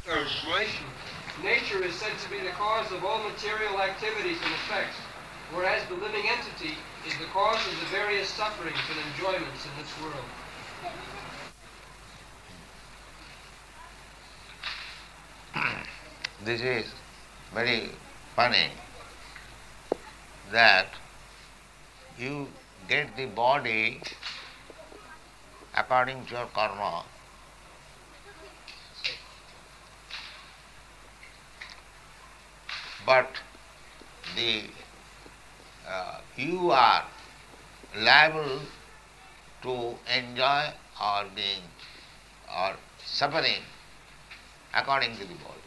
Translation. Nature is said to be the cause of all material activities and effects, whereas the living entity is the cause of the various sufferings and enjoyments in this world. This is very funny that you get the body according to your karma. But you are liable to enjoy or being or suffering according to the body.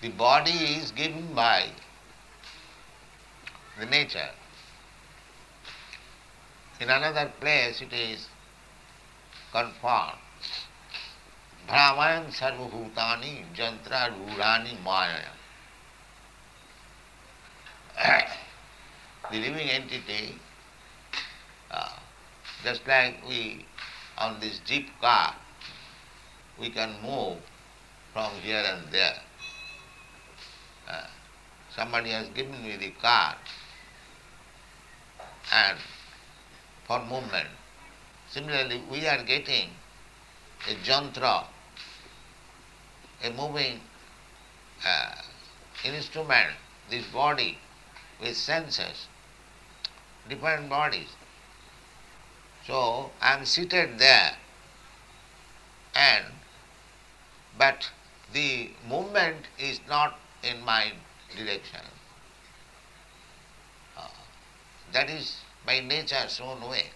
The body is given by the nature. In another place it is confirmed. Brahmayan sarvabhutani jantra rurani maya. The living entity, just like we on this jeep car, we can move from here and there. Somebody has given me the car and for movement. Similarly, we are getting a jantra, a moving instrument, this body with senses, different bodies. So I am seated there, but the movement is not in my direction. That is by nature shown way.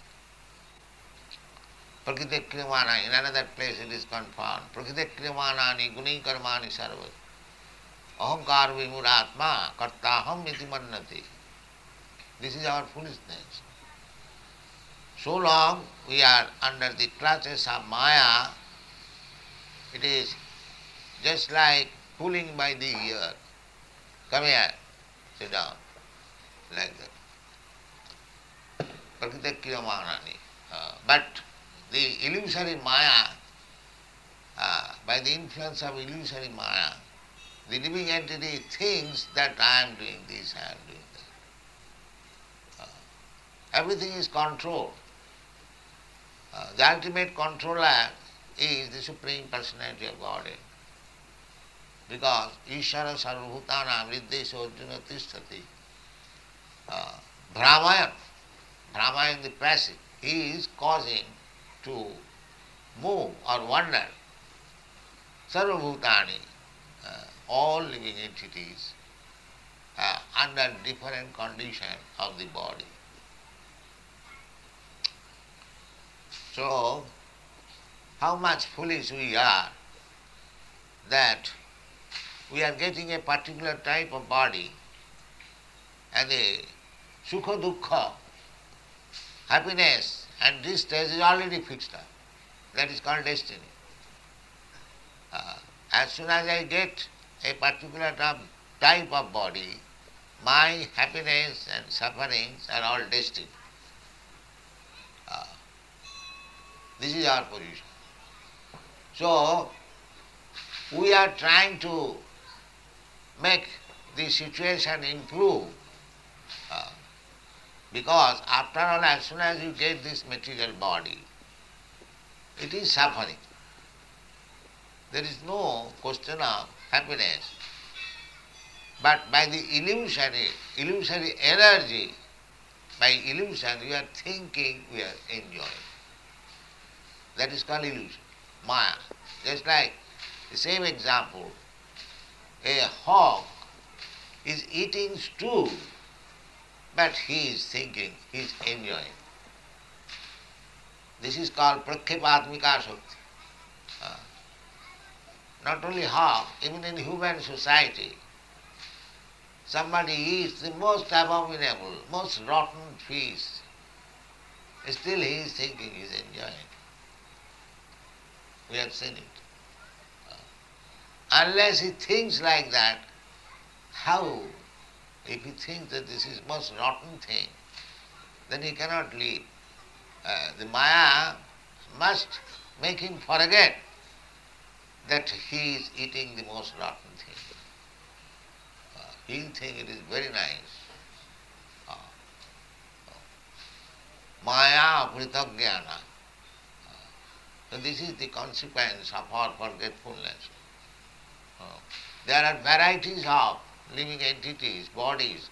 Prakriti kriyamana, in another place it is confirmed. Prakriti kriyamanani guni karmani sarva. Ahankar vimuratma kartaham iti mannati. This is our foolishness. So long we are under the clutches of Maya, it is just like pulling by the ear. Come here, sit down, like that. Prakriti kriyamanani. But the illusory Maya, by the influence of illusory Maya, the living entity thinks that I am doing this, I am doing that. Everything is controlled. The ultimate controller is the Supreme Personality of Godhead. Because Ishara Sarvabhutana Viddesha Arjuna Tisthati. Brahmayan, the passive, he is causing to move or wander. Sarvabhutani, all living entities under different condition of the body. So, how much foolish we are that we are getting a particular type of body and the sukha dukkha, happiness and distress is already fixed up. That is called destiny. As soon as I get a particular type of body, my happiness and sufferings are all destined. This is our position. So, we are trying to make the situation improve because after all, as soon as you get this material body, it is suffering. There is no question of happiness. But by the illusory energy, by illusion you are thinking we are enjoying. That is called illusion, Maya. Just like the same example, a hog is eating stew, but he is thinking, he is enjoying. This is called prakhyapadmika shakti. Not only hog, even in human society, somebody eats the most abominable, most rotten fish, still he is thinking he is enjoying. We have seen it. Unless he thinks like that, how? If he thinks that this is most rotten thing, then he cannot live. The Maya must make him forget that he is eating the most rotten thing. He'll think it is very nice. Maya pritagyana. So this is the consequence of our forgetfulness. There are varieties of living entities, bodies.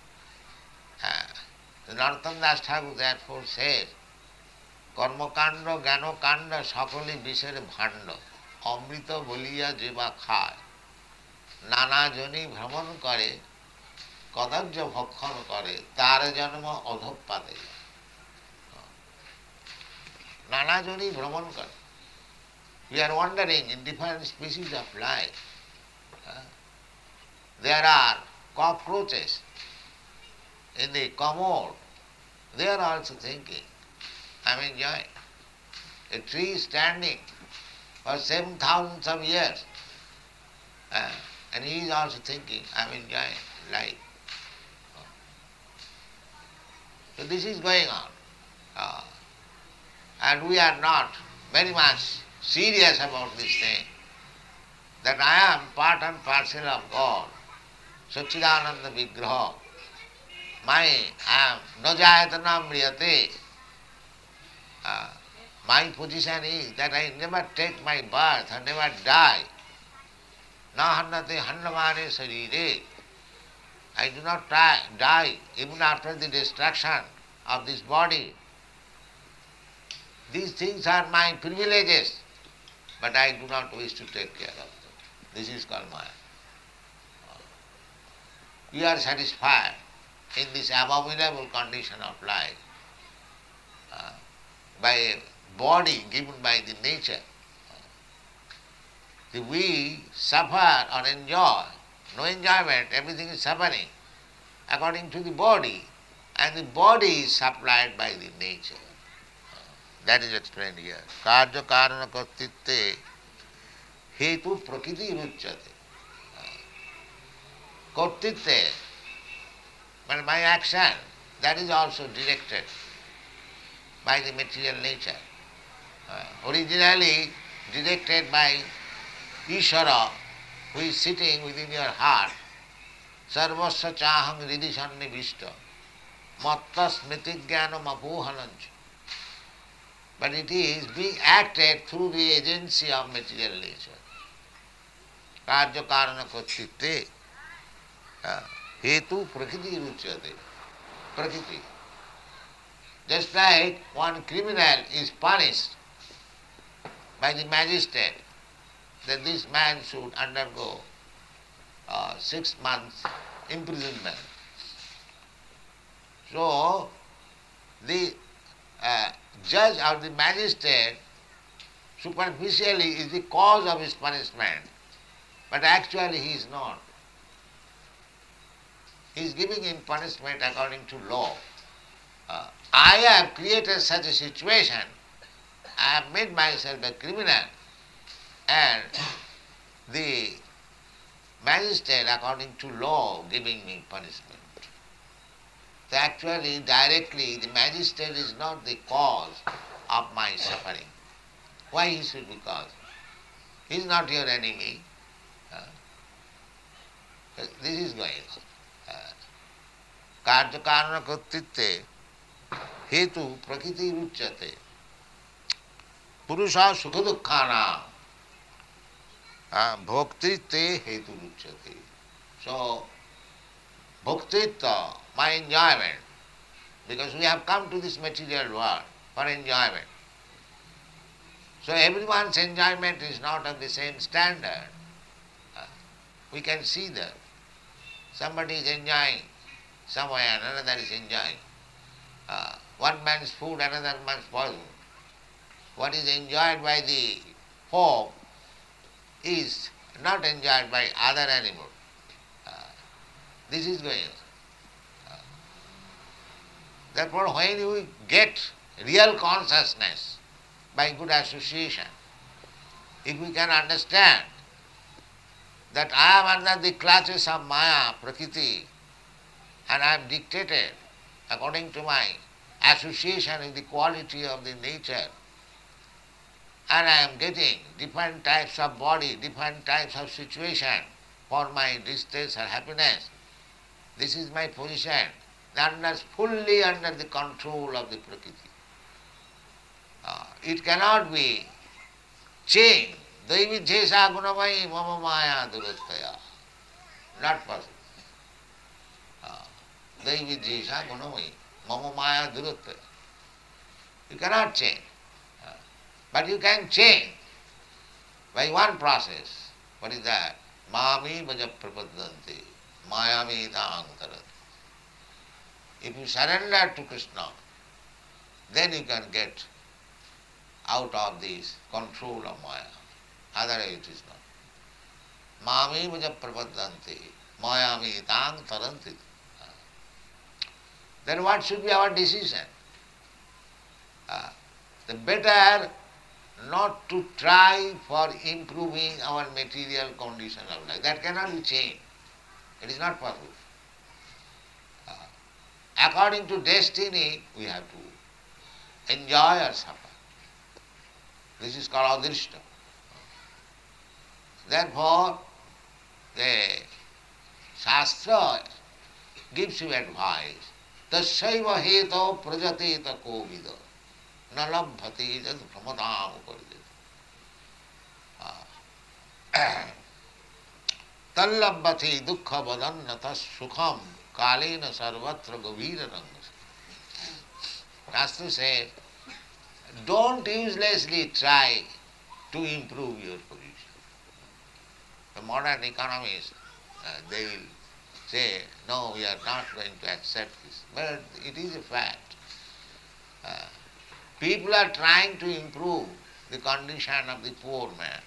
The Narottam Das Thakur therefore says, কর্মকাণ্ড জ্ঞানকাণ্ড সকলই বিষের ভাণ্ড অমৃত বলিয়া যে বা খায় নানা Johnny ভ্রমণ করে কদর্য ভক্ষণ করে তার জন্ম অধঃপাতে নানা জনি ভ্রমণ করে. We are wandering in different species of life. There are cockroaches in the commode. They are also thinking, I am enjoying. A tree standing for 7,000 of years, and he is also thinking, I am enjoying life. So this is going on. And we are not very much serious about this thing, that I am part and parcel of God, Satchidananda Vigraha. I am Najayatana Mriyate. My position is that I never take my birth, I never die. Na hannate hannamane sarire. I do not die even after the destruction of this body. These things are my privileges, but I do not wish to take care of them. This is called Maya. You are satisfied in this abominable condition of life by a body given by the nature. We suffer or enjoy, no enjoyment, everything is suffering according to the body, and the body is supplied by the nature. That is explained here. Karya karana kartitte hetu prakriti ruchyate. Kartitte, but my action, that is also directed by the material nature. Originally directed by Ishvara, who is sitting within your heart. Sarvasya chaham ridhi sannivishta matta smriti jnanam apohanancha. But it is being acted through the agency of material nature. Karya karana kartitte hetu prakriti ruchyate. Prakriti. Just like one criminal is punished by the magistrate that this man should undergo 6 months imprisonment. So the judge or the magistrate superficially is the cause of his punishment, but actually he is not. He is giving him punishment according to law. I have created such a situation, I have made myself a criminal, and the magistrate according to law giving me punishment. So actually, directly, the magistrate is not the cause of my suffering. Why he should be cause? He is not your enemy. This is going on. Karya karana kartitte hetu prakriti ruchyate purusha sukha dukkhana bhoktitte hetu ruchyate. So, bhoktitta, my enjoyment, because we have come to this material world for enjoyment. So everyone's enjoyment is not of the same standard. We can see that somebody is enjoying somewhere, another is enjoying. One man's food, another man's poison. What is enjoyed by the folk is not enjoyed by other animals. This is going on. Therefore, when you get real consciousness by good association, if we can understand that I am under the clutches of Maya, Prakriti, and I am dictated according to my association with the quality of the nature, and I am getting different types of body, different types of situation for my distress or happiness. This is my position, fully under the control of the Prakriti. It cannot be changed. Daividhyesa gunamai mama maya durataya. Not possible. Daividhyesa gunamai mama maya durataya. You cannot change. But you can change by one process. What is that? Mami bhaja prapadanti, mayami tarantarat. If you surrender to Krishna, then you can get out of this control of Maya. Otherwise it is not. Mami bhaja prapadanti, mayami tarantaranti. Then what should be our decision? The better not to try for improving our material condition of life. That cannot be changed. It is not possible. According to destiny, we have to enjoy or suffer. This is called adrishta. Therefore, the Shastra gives you advice. Tasyaiva heto prajateta kovida. Nalabhati jad pramadam uparjit. Tallabhati dukkha vadannata sukham kalena sarvatra gavira rangas. Shastra says, don't uselessly try to improve your position. The modern economists, they will say, no, we are not going to accept this. But it is a fact. People are trying to improve the condition of the poor man.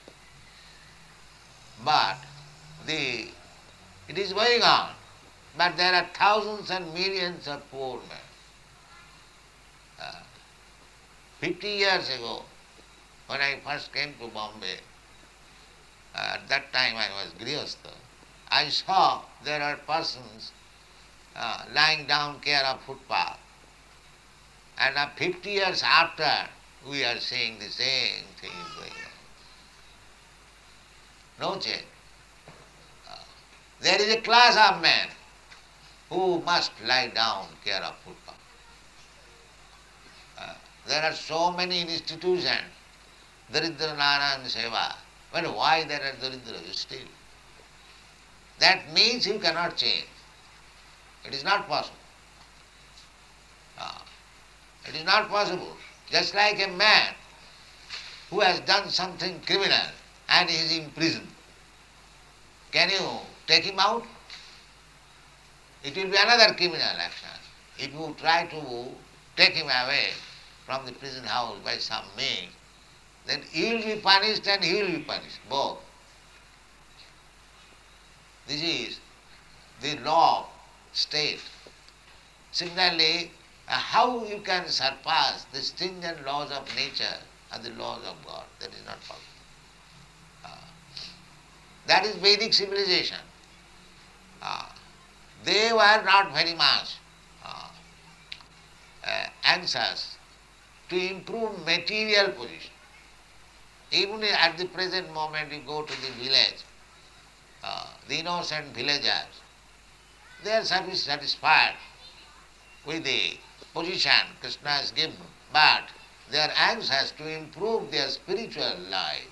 But it is going on. But there are thousands and millions of poor men. 50 years ago, when I first came to Bombay, at that time I was grihastha, I saw there are persons lying down care of footpath. And 50 years after, we are seeing the same thing going on. No change. There is a class of men who must lie down care of footpath. There are so many institutions, Daridra Narayan Seva. But why there are Daridras still? That means you cannot change. It is not possible. It is not possible. Just like a man who has done something criminal and is in prison. Can you take him out? It will be another criminal action. If you try to take him away from the prison house by some means, then he will be punished and he will be punished, both. This is the law of state. Similarly, how you can surpass the stringent laws of nature and the laws of God? That is not possible. That is Vedic civilization. They were not very much anxious to improve material position. Even at the present moment, you go to the village, the innocent villagers, they are satisfied with the position Krishna has given, but they are anxious to improve their spiritual life.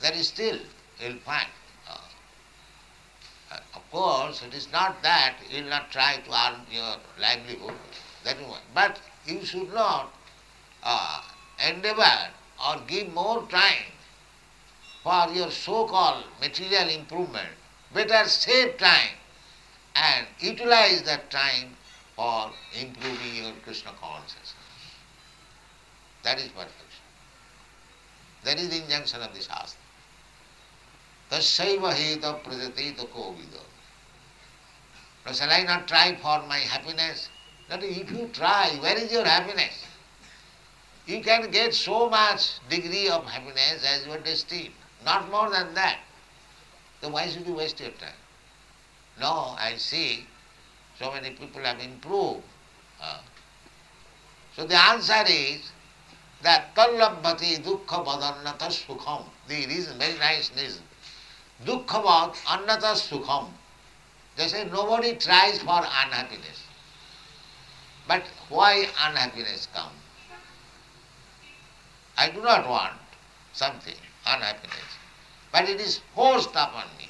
That is still, you will find. Of course, it is not that you will not try to earn your livelihood, that is one. But you should not endeavor or give more time for your so-called material improvement. Better save time and utilize that time for improving your Krishna consciousness. That is perfection. That is the injunction of the Shastra. Tasyaiva heta prajateta kovida. Now, shall I not try for my happiness? That if you try, where is your happiness? You can get so much degree of happiness as your destiny, not more than that. So why should you waste your time? No, I see so many people have improved. So the answer is, that tallabhati dukkha vadannata sukham. The reason, very nice reason. Dukkha vad annata sukham. They say nobody tries for unhappiness. But why unhappiness comes? I do not want something, unhappiness. But it is forced upon me.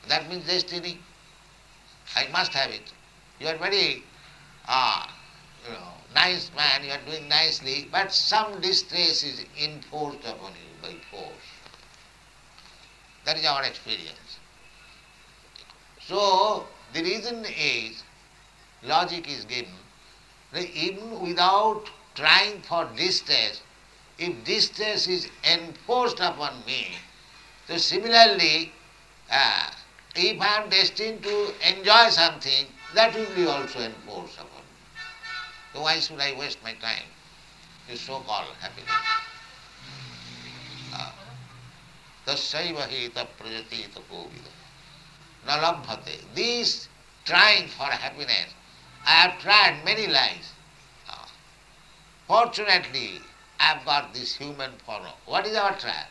That means destiny. I must have it. You are very nice man, you are doing nicely, but some distress is enforced upon you by force. That is our experience. So, the reason is, logic is given, that even without trying for distress, if distress is enforced upon me, so similarly, if I am destined to enjoy something, that will be also enforced upon me. So why should I waste my time with so-called happiness? Tasyaiva heta prajatita kovida na labhate. This trying for happiness, I have tried many lives. Fortunately, I have got this human form. What is our trial?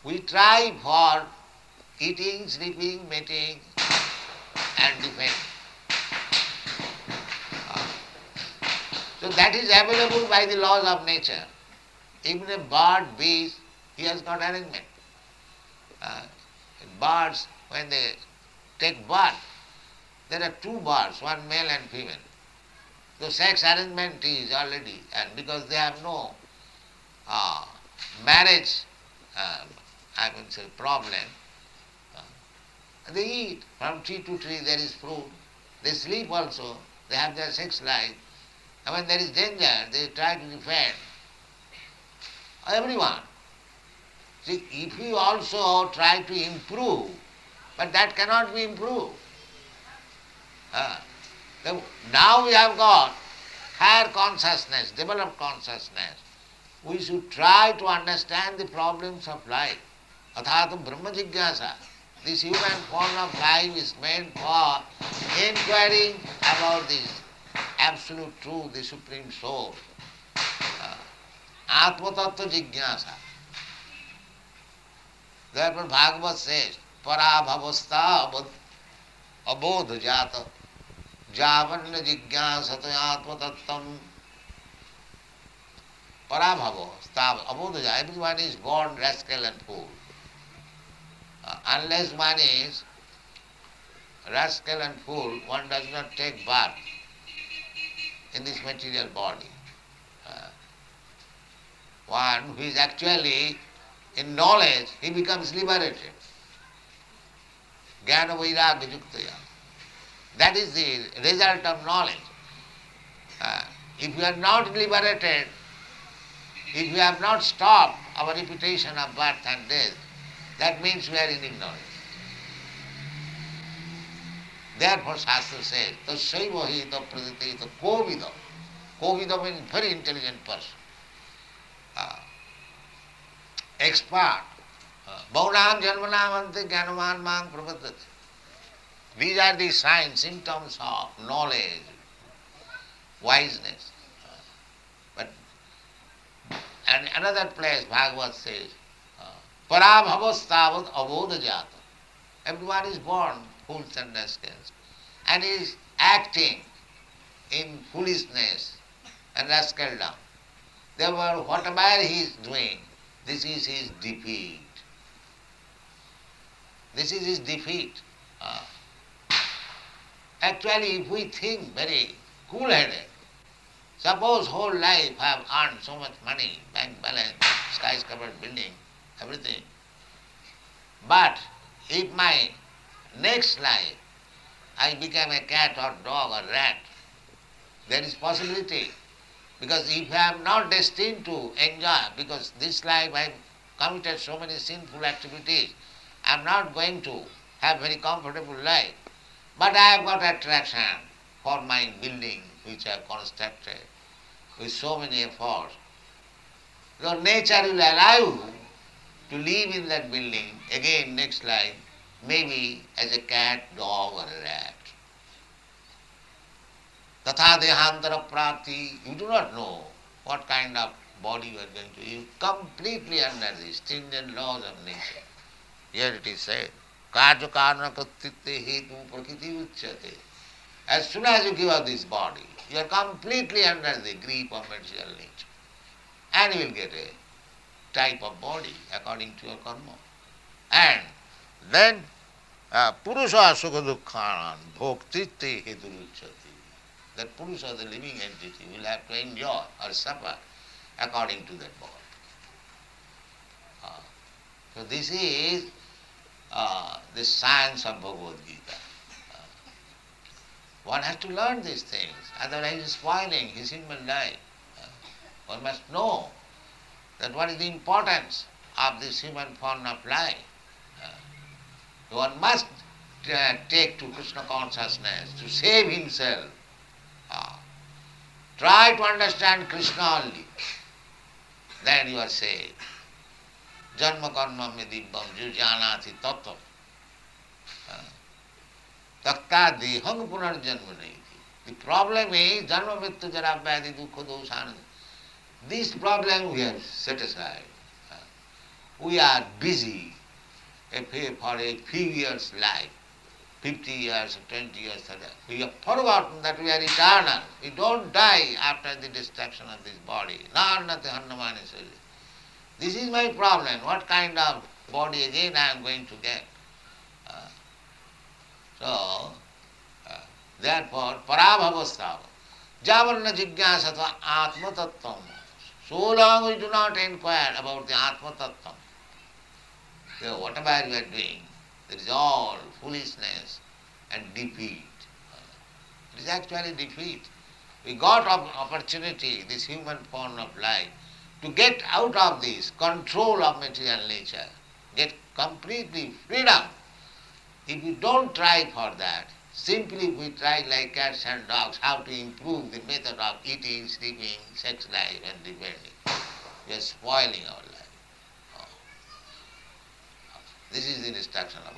We try for eating, sleeping, mating, and defending. So that is available by the laws of nature. Even a bird, beast, he has got arrangement. Birds, when they take birth, there are two birds, one male and female. So sex arrangement is already, and because they have no marriage, I would say, problem, they eat. From tree to tree there is fruit. They sleep also. They have their sex life. And when there is danger, they try to defend. Everyone. See, if you also try to improve, but that cannot be improved. Now we have got higher consciousness, developed consciousness. We should try to understand the problems of life. Athātu Brahma Jigyasa. This human form of life is meant for inquiring about this absolute truth, the Supreme Soul. Atma Tattva Jigyasa. Therefore Bhagavad says, Parabhavastha abodha jata javanya jigyasata atma tattam. Parabhavastha abodha jata. Everyone is born rascal and fool. Unless one is rascal and fool, one does not take birth in this material body. One who is actually in knowledge, he becomes liberated. Jnana vairagya juktaya. That is the result of knowledge. If you are not liberated, if you have not stopped our repetition of birth and death, that means we are in ignorance. Therefore Shastra says, Tasyaiva hita praditeta kovida. Kovida means very intelligent person. Expert. Bhaunam janmanam ante jnanaman mang prapaddati. These are the signs, symptoms of knowledge, wiseness. And another place Bhagavad says, Parabhavastavat abodha jata. Everyone is born fools and rascals, and is acting in foolishness and rascaldom. Therefore, whatever he is doing, this is his defeat. This is his defeat. Actually, if we think very cool-headed, suppose whole life I have earned so much money, bank balance, skyscraper building, everything. But if my next life I become a cat or dog or rat, there is possibility. Because if I am not destined to enjoy, because this life I have committed so many sinful activities, I am not going to have very comfortable life. But I have got attraction for my building which I have constructed with so many efforts. So nature will allow you to live in that building again next life, maybe as a cat, dog or a rat. Tatha dehantara prapti, you do not know what kind of body you are going to use, completely under the stringent laws of nature. Here it is said, Karya karana kattitte hetu prakriti uchyate. As soon as you give up this body, you are completely under the grip of material nature. And you will get a type of body according to your karma. And then Purusha sukha dukkhanan bhoktitte hetu uchyate. That Purusha, the living entity, will have to enjoy or suffer according to that body. So this is the science of Bhagavad Gita. One has to learn these things, otherwise he is spoiling his human life. One must know that what is the importance of this human form of life. One must take to Krishna consciousness to save himself. Try to understand Krishna only, then you are saved. Janma karma me dibbam jujanati tattvam. Takta dehang punarjanma nahi. The problem is janma mrityu jara vyadhi dukkha dosana. This problem we have set aside. We are busy for a few years life, 50 years, 20 years, 30 years. We have forgotten that we are eternal. We don't die after the destruction of this body. Narnati hannamani sarira. This is my problem. What kind of body again I am going to get? Therefore, parabhavastava. Javanna jigyasatva atma tattvam. So long we do not inquire about the atma tattvam. So whatever we are doing, it is all foolishness and defeat. It is actually defeat. We got an opportunity, this human form of life, to get out of this control of material nature, get completely freedom. If we don't try for that, simply we try like cats and dogs how to improve the method of eating, sleeping, sex life and depending, we are spoiling our life. This is the instruction of